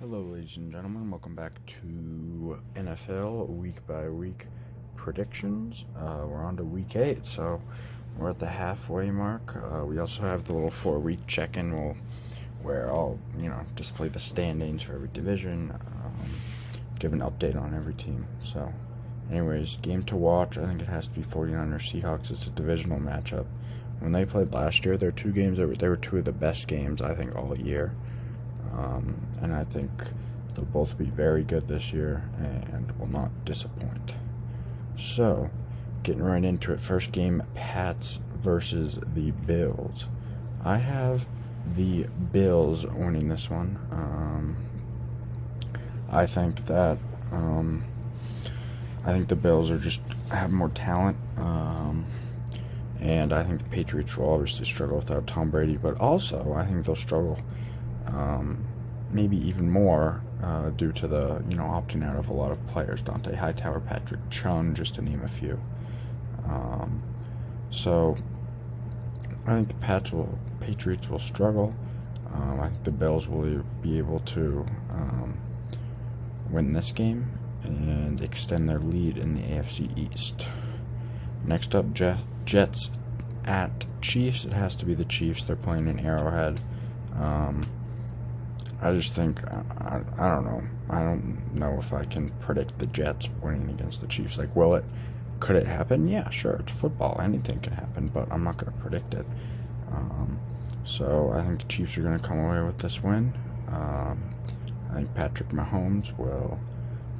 Hello, ladies and gentlemen. Welcome back to NFL week by week predictions. We're on to week 8, so we're at the halfway mark. We also have the little 4-week check in where I'll display the standings for every division, give an update on every team. So, anyways, game to watch. I think it has to be 49ers Seahawks. It's a divisional matchup. When they played last year, there were two games they were two of the best games, I think, all year. And I think they'll both be very good this year and will not disappoint. So, getting right into it. First game, Pats versus the Bills. I have the Bills winning this one. I think that the Bills have more talent. And I think the Patriots will obviously struggle without Tom Brady, but also I think they'll struggle maybe even more due to the opting out of a lot of players. Dante Hightower, Patrick Chung, just to name a few. So I think the Patriots will struggle. I think the Bills will be able to win this game and extend their lead in the AFC East. Next up, Jets at Chiefs. It has to be the Chiefs. They're playing in Arrowhead. I just think, I don't know. I don't know if I can predict the Jets winning against the Chiefs. Could it happen? Yeah, sure. It's football. Anything can happen, but I'm not going to predict it. So I think the Chiefs are going to come away with this win. I think Patrick Mahomes will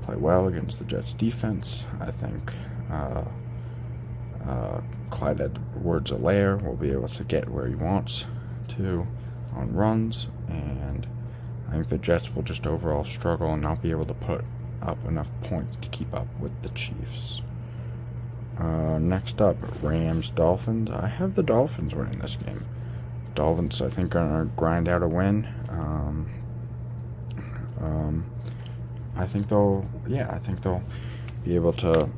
play well against the Jets defense. I think Clyde Edwards-Helaire will be able to get where he wants to on runs, and I think the Jets will just overall struggle and not be able to put up enough points to keep up with the Chiefs. Next up, Rams-Dolphins. I have the Dolphins winning this game. Dolphins, I think, are going to grind out a win. I think they'll be able to,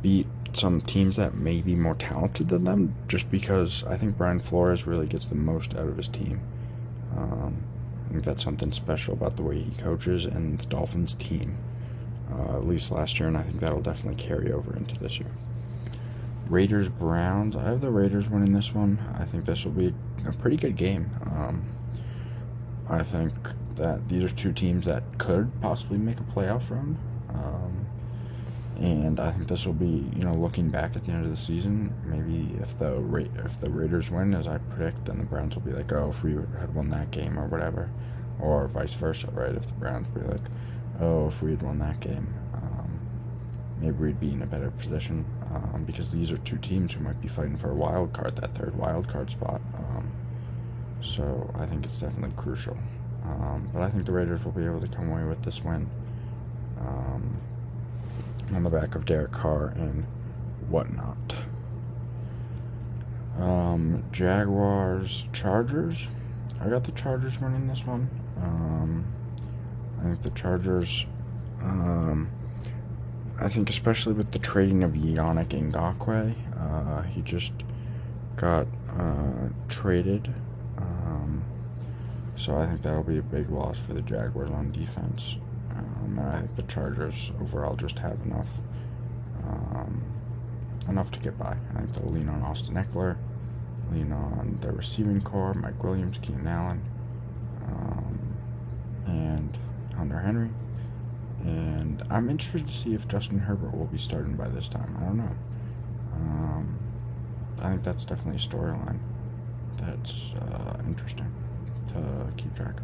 beat some teams that may be more talented than them, just because I think Brian Flores really gets the most out of his team. I think that's something special about the way he coaches and the Dolphins team, at least last year, and I think that'll definitely carry over into this year. Raiders-Browns. I have the Raiders winning this one. I think this will be a pretty good game. I think that these are two teams that could possibly make a playoff run. And I think this will be, looking back at the end of the season, maybe if the Raiders win, as I predict, then the Browns will be like, oh, if we had won that game or whatever, or vice versa, right? If the Browns be like, oh, if we had won that game, maybe we'd be in a better position, because these are two teams who might be fighting for a wild card, that third wild card spot. So I think it's definitely crucial. But I think the Raiders will be able to come away with this win. On the back of Derek Carr and whatnot. Jaguars, Chargers. I got the Chargers winning this one. I think the Chargers, I think especially with the trading of Yannick Ngakoue, he just got traded. So I think that'll be a big loss for the Jaguars on defense. And I think the Chargers overall just have enough to get by. I think they'll lean on Austin Eckler, lean on their receiving core, Mike Williams, Keenan Allen, and Hunter Henry. And I'm interested to see if Justin Herbert will be starting by this time. I don't know. I think that's definitely a storyline that's interesting to keep track of.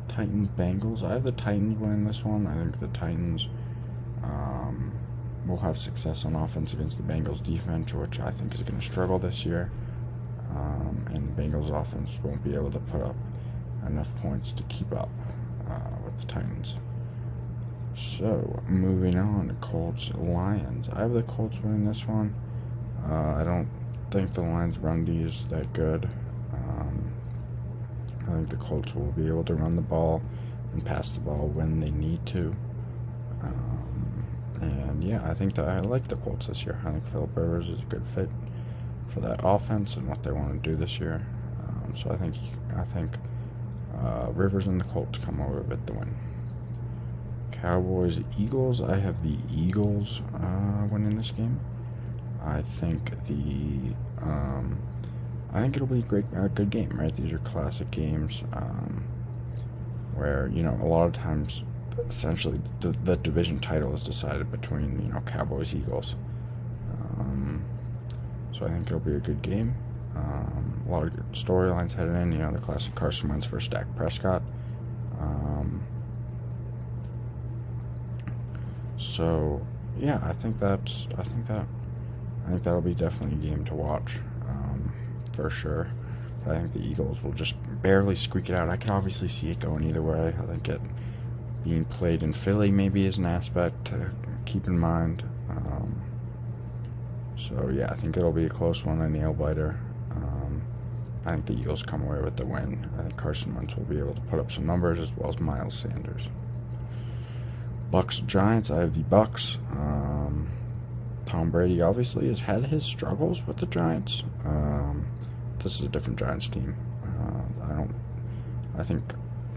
Titans-Bengals. I have the Titans winning this one. I think the Titans will have success on offense against the Bengals defense, which I think is going to struggle this year. And the Bengals offense won't be able to put up enough points to keep up with the Titans. So, moving on to Colts-Lions. I have the Colts winning this one. I don't think the Lions' run D is that good. I think the Colts will be able to run the ball and pass the ball when they need to. And yeah, I think that I like the Colts this year. I think Phillip Rivers is a good fit for that offense and what they want to do this year. So I think Rivers and the Colts come away with the win. Cowboys, Eagles. I have the Eagles winning this game. I think it'll be a good game, right? These are classic games where a lot of times, essentially, the division title is decided between Cowboys, Eagles. So I think it'll be a good game. A lot of good storylines headed in. The classic Carson Wentz versus Dak Prescott. So yeah, I think that'll be definitely a game to watch, for sure. But I think the Eagles will just barely squeak it out. I can obviously see it going either way. I think it being played in Philly maybe is an aspect to keep in mind. So yeah, I think it'll be a close one, a nail biter. I think the Eagles come away with the win. I think Carson Wentz will be able to put up some numbers, as well as Miles Sanders. Bucks Giants. I have the Bucks. Tom Brady obviously has had his struggles with the Giants. This is a different Giants team. I think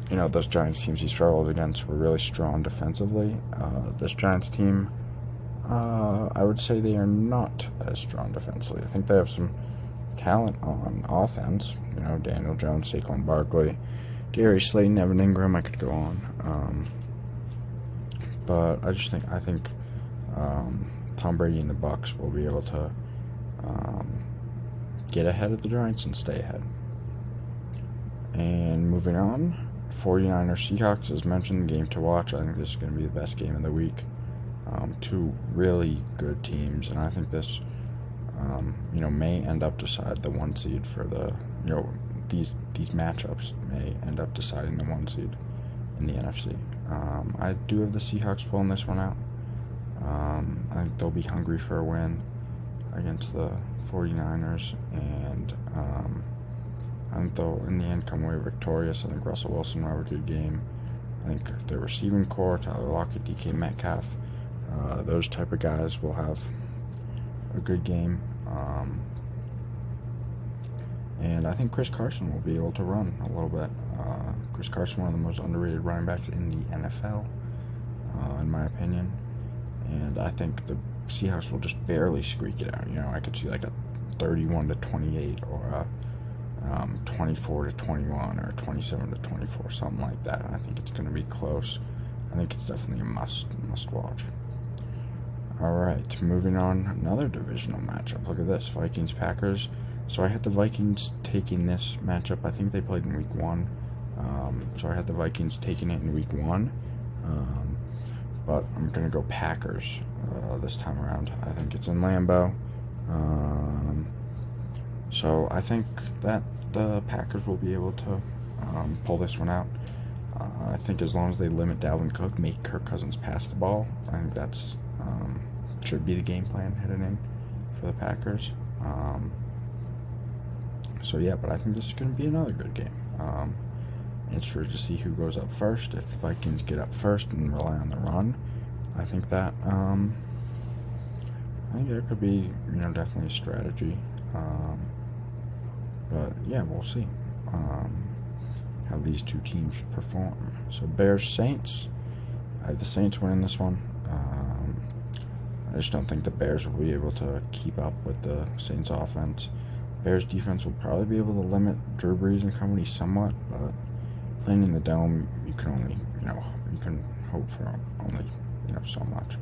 those Giants teams he struggled against were really strong defensively. This Giants team, I would say they are not as strong defensively. I think they have some talent on offense. Daniel Jones, Saquon Barkley, Darius Slayton, Evan Ingram. I could go on. But I think Tom Brady and the Bucks will be able to get ahead of the Giants and stay ahead. And moving on, 49ers Seahawks, as mentioned, game to watch. I think this is going to be the best game of the week. Two really good teams, and I think this may end up decide the 1 seed for the these matchups may end up deciding the 1 seed in the NFC. I do have the Seahawks pulling this one out. I think they'll be hungry for a win against the 49ers, and I think they'll, in the end, come away victorious. I think Russell Wilson will have a good game. I think the receiving core, Tyler Lockett, DK Metcalf, those type of guys will have a good game. And I think Chris Carson will be able to run a little bit. Chris Carson, one of the most underrated running backs in the NFL, in my opinion. And I think the Seahawks will just barely squeak it out. I could see like a 31-28 or a 24-21 or 27-24, something like that. I think it's going to be close. I think it's definitely a must watch. All right, moving on, another divisional matchup. Look at this, Vikings-Packers. So I had the Vikings taking this matchup. I think they played in week 1. So I had the Vikings taking it in week 1. But I'm going to go Packers this time around. I think it's in Lambeau. So I think that the Packers will be able to pull this one out. I think as long as they limit Dalvin Cook, make Kirk Cousins pass the ball, I think that's should be the game plan headed in for the Packers. So yeah, but I think this is going to be another good game. Interested to see who goes up first. If the Vikings get up first and rely on the run, I think that could be definitely a strategy. But yeah, we'll see how these two teams perform. So Bears Saints. I have the Saints winning this one. I just don't think the Bears will be able to keep up with the Saints offense. Bears defense will probably be able to limit Drew Brees and company somewhat, but playing in the dome, you can only you can hope for only so much.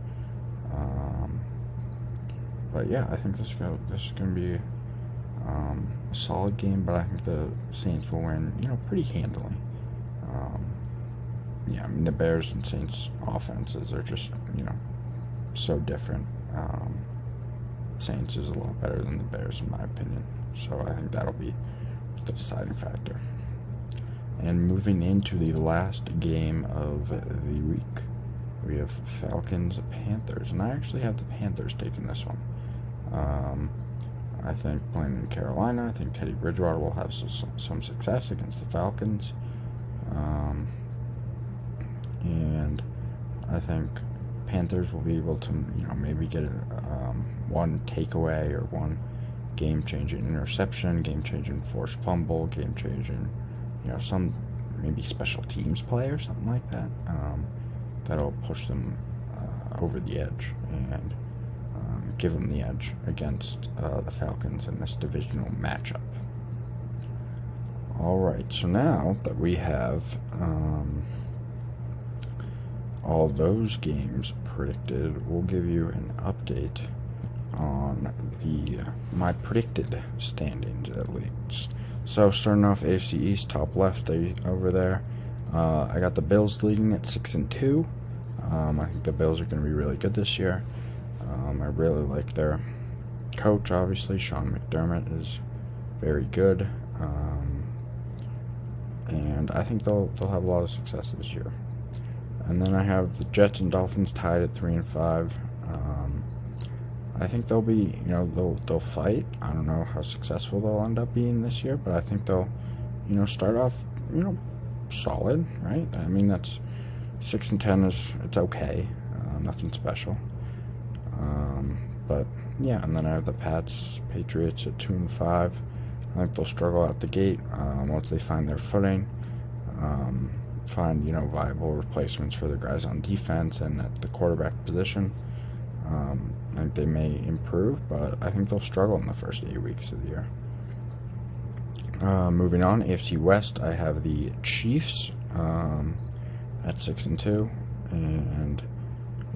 But yeah, I think this is going to be a solid game, but I think the Saints will win pretty handily. Yeah, I mean the Bears and Saints offenses are just so different. Saints is a lot better than the Bears in my opinion, so I think that'll be the deciding factor. And moving into the last game of the week, we have Falcons-Panthers, and I actually have the Panthers taking this one. I think playing in Carolina, I think Teddy Bridgewater will have some success against the Falcons. And I think Panthers will be able to, maybe get one takeaway or one game-changing interception, game-changing forced fumble, game-changing, some maybe special teams play or something like that. That'll push them over the edge and give them the edge against the Falcons in this divisional matchup. All right, so now that we have all those games predicted, we'll give you an update on my predicted standings at least. So starting off AFC East, top left over there, I got the Bills leading at 6-2. I think the Bills are going to be really good this year. I really like their coach, obviously. Sean McDermott is very good. And I think they'll have a lot of success this year. And then I have the Jets and Dolphins tied at 3-5. I think they'll be, they'll fight. I don't know how successful they'll end up being this year, but I think they'll, start off, solid, right? I mean, that's 6-10 it's okay, nothing special. But yeah, and then I have the Patriots at 2-5. I think they'll struggle out the gate once they find their footing, find viable replacements for the guys on defense and at the quarterback position. I think they may improve, but I think they'll struggle in the first 8 weeks of the year. Moving on, AFC West, I have the Chiefs at 6-2, and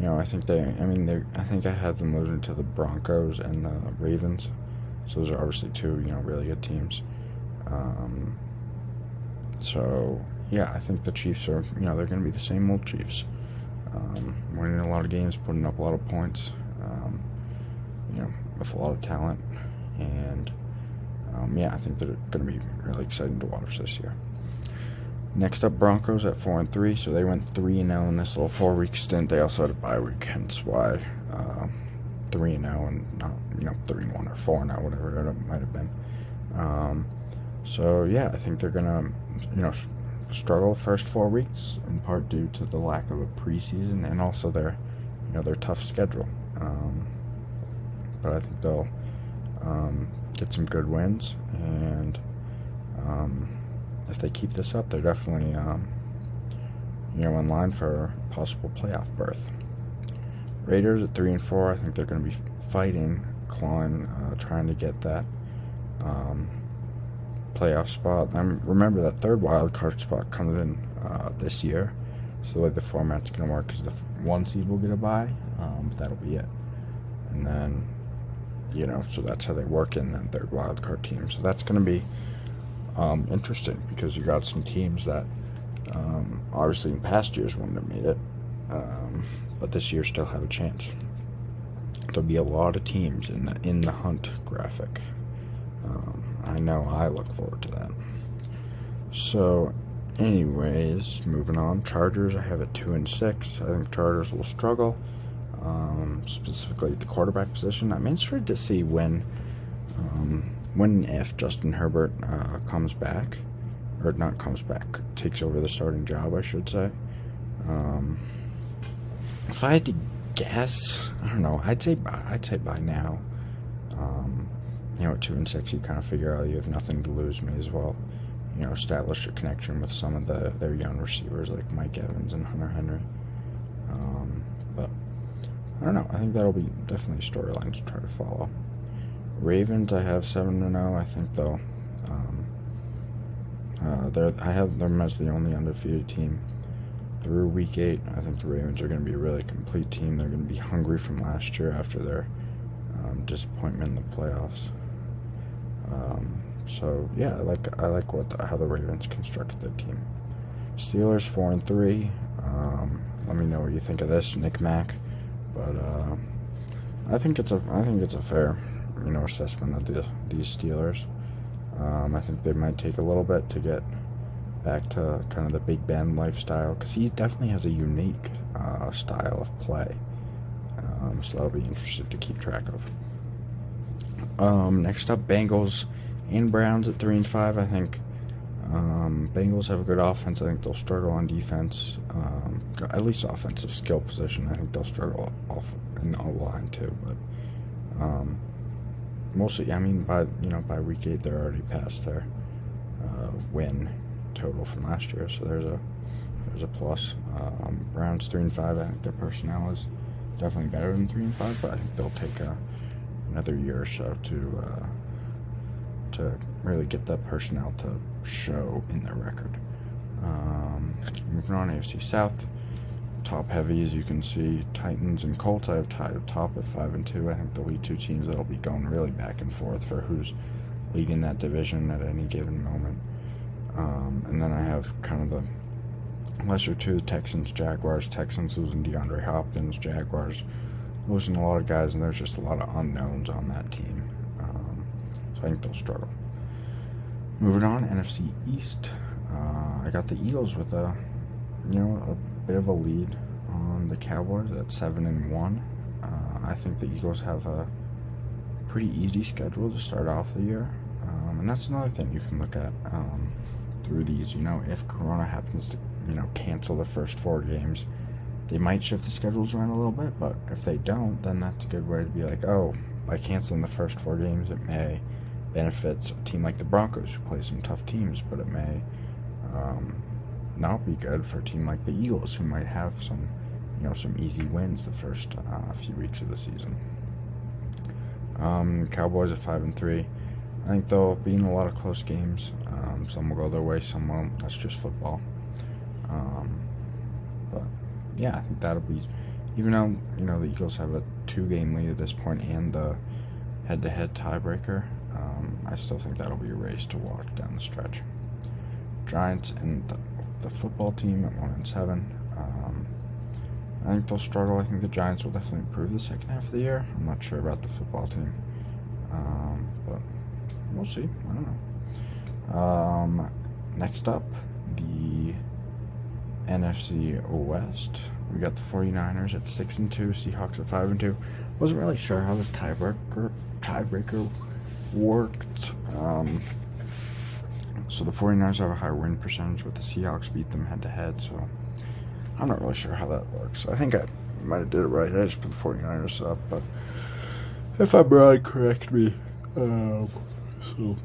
I think I think I had them losing to the Broncos and the Ravens. So those are obviously two, really good teams. So yeah, I think the Chiefs are, they're going to be the same old Chiefs, winning a lot of games, putting up a lot of points, with a lot of talent, and yeah, I think they're going to be really exciting to watch this year. Next up, Broncos at 4-3, so they went 3-0 in this little 4-week stint. They also had a bye week, hence why 3-0 and not 3-1 or 4-0, whatever it might have been. So yeah, I think they're gonna struggle the first 4 weeks, in part due to the lack of a preseason and also their tough schedule. But I think they'll get some good wins, and if they keep this up, they're definitely in line for a possible playoff berth. Raiders at 3-4. I think they're going to be fighting, clawing, trying to get that playoff spot. Remember that third wild card spot comes in this year, so the way the format's going to work is the 1 seed will get a bye, but that'll be it. And then so that's how they work in that third wild card team. So that's going to be interesting, because you got some teams that obviously in past years wouldn't have made it, but this year still have a chance. There'll be a lot of teams in the hunt graphic. I know I look forward to that. So anyways, moving on, Chargers I have at 2-6. I think Chargers will struggle, specifically at the quarterback position. I'm interested to see when and if Justin Herbert comes back, or not comes back, takes over the starting job, I should say. If I had to guess, I don't know, I'd say by now. At 2-6, you kind of figure out you have nothing to lose. May as well, establish a connection with some of their young receivers like Mike Evans and Hunter Henry. But I don't know. I think that'll be definitely a storyline to try to follow. Ravens, I have 7-0. I think they'll. I have them as the only undefeated team through week 8. I think the Ravens are going to be a really complete team. They're going to be hungry from last year after their disappointment in the playoffs. So yeah, I like how the Ravens constructed their team. Steelers 4-3. Let me know what you think of this, Nick Mack. But I think it's a fair assessment of these Steelers. I think they might take a little bit to get back to kind of the Big Ben lifestyle, because he definitely has a unique style of play. So that'll be interesting to keep track of. Next up, Bengals and Browns at 3-5. I think Bengals have a good offense. I think they'll struggle on defense, at least offensive skill position. I think they'll struggle off in the O-line too. But mostly, by week 8, they're already past their win total from last year, so there's a plus. Browns 3-5. I think their personnel is definitely better than 3-5, but I think they'll take another year or so to really get that personnel to show in their record. Moving on, AFC South, top heavy as you can see. Titans and Colts I have tied up top at 5-2. I think they'll be two teams that'll be going really back and forth for who's leading that division at any given moment. And then I have kind of the lesser two, Texans, Jaguars. Texans losing DeAndre Hopkins, Jaguars losing a lot of guys, and there's just a lot of unknowns on that team. So I think they'll struggle. Moving on, NFC East. I got the Eagles with a bit of a lead on the Cowboys at 7-1. I think the Eagles have a pretty easy schedule to start off the year, and that's another thing you can look at through these. If Corona happens to cancel the first 4 games, they might shift the schedules around a little bit, but if they don't, then that's a good way to be like, oh, by canceling the first 4 games, it may benefit a team like the Broncos who play some tough teams, but it may not be good for a team like the Eagles who might have some easy wins the first few weeks of the season. Cowboys at 5-3. I think they'll be in a lot of close games. Some will go their way, some won't. That's just football. But yeah, I think that'll be, even though the Eagles have a 2-game lead at this point and the head-to-head tiebreaker, I still think that'll be a race to watch down the stretch. Giants and the football team at 1-7. I think they'll struggle. I think the Giants will definitely improve the second half of the year. I'm not sure about the football team, but we'll see. I don't know. Next up, the NFC West. We got the 49ers at 6-2, Seahawks at 5-2. Wasn't really sure how this tiebreaker worked. So the 49ers have a higher win percentage, but the Seahawks beat them head-to-head, so I'm not really sure how that works. I think I might have did it right. I just put the 49ers up, but if I'm wrong, correct me. So,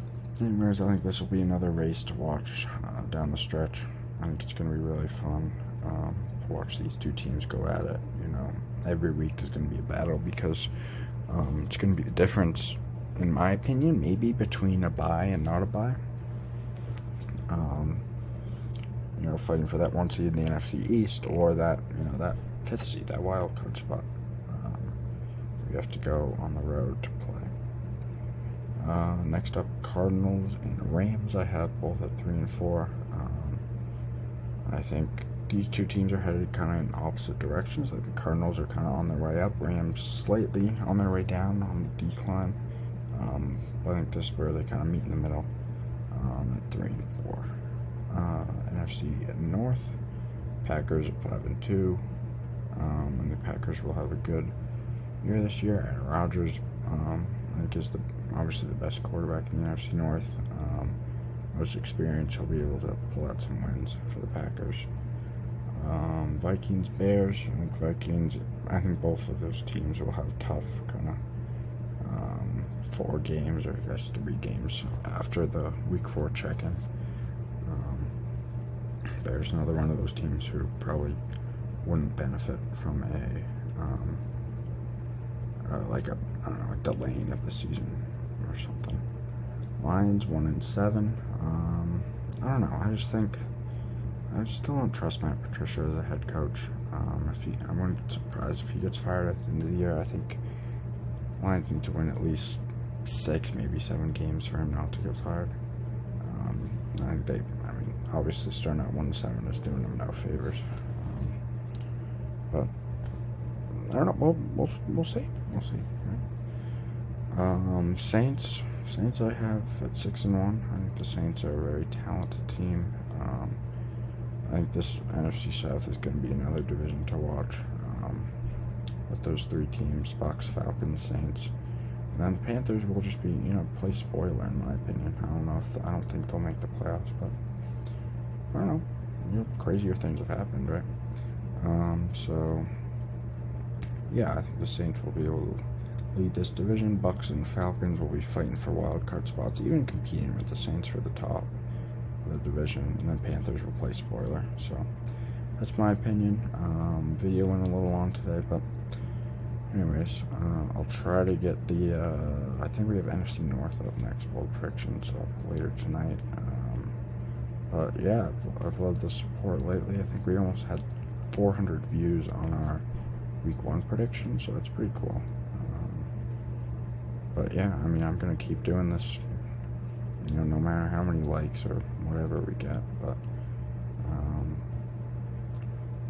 anyways, I think this will be another race to watch down the stretch. I think it's going to be really fun to watch these two teams go at it. Every week is going to be a battle because it's going to be the difference, in my opinion, maybe between a bye and not a bye. Fighting for that 1 seed in the NFC East or that 5th seed, that wild card spot. We have to go on the road to play. Next up, Cardinals and Rams. I have both at 3-4. I think these two teams are headed kind of in opposite directions. I think the Cardinals are kind of on their way up, Rams slightly on their way down on the decline. But I think this is where they kind of meet in the middle at 3-4. NFC North, Packers at 5-2. And the Packers will have a good year this year. Aaron Rodgers, I think, is obviously the best quarterback in the NFC North. Most experience, he'll be able to pull out some wins for the Packers. Vikings, Bears. I think both of those teams will have tough kind of 4 games, or I guess 3 games after the Week 4 check-in. Bears, another one of those teams who probably wouldn't benefit from a delaying of the season or something. Lions 1-7. I don't know. I just still don't trust Matt Patricia as a head coach. I wouldn't be surprised if he gets fired at the end of the year. I think Lions need to win at least 6, maybe 7 games for him not to get fired. I think obviously starting out 1-7 is doing them no favors. But I don't know. We'll see. Right? Saints I have at 6-1. I think the Saints are a very talented team. I think this NFC South is going to be another division to watch. With those 3 teams, Bucs, Falcons, Saints. And then Panthers will just be, play spoiler in my opinion. I don't think they'll make the playoffs, but I don't know. Crazier things have happened, right? So yeah, I think the Saints will be able to lead this division. Bucs and Falcons will be fighting for wild card spots, even competing with the Saints for the top. the division, and then Panthers will play spoiler. So that's my opinion. Video went a little long today, but anyways, I'll try to get the, I think we have NFC North up next, bold predictions later tonight. But yeah, I've loved the support lately. I think we almost had 400 views on our week 1 prediction, so that's pretty cool. But yeah, I mean, I'm going to keep doing this, you know, no matter how many likes or whatever we get. But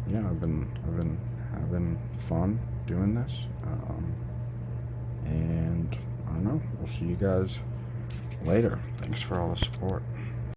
yeah, I've been having fun doing this, and I don't know, we'll see you guys later. Thanks for all the support.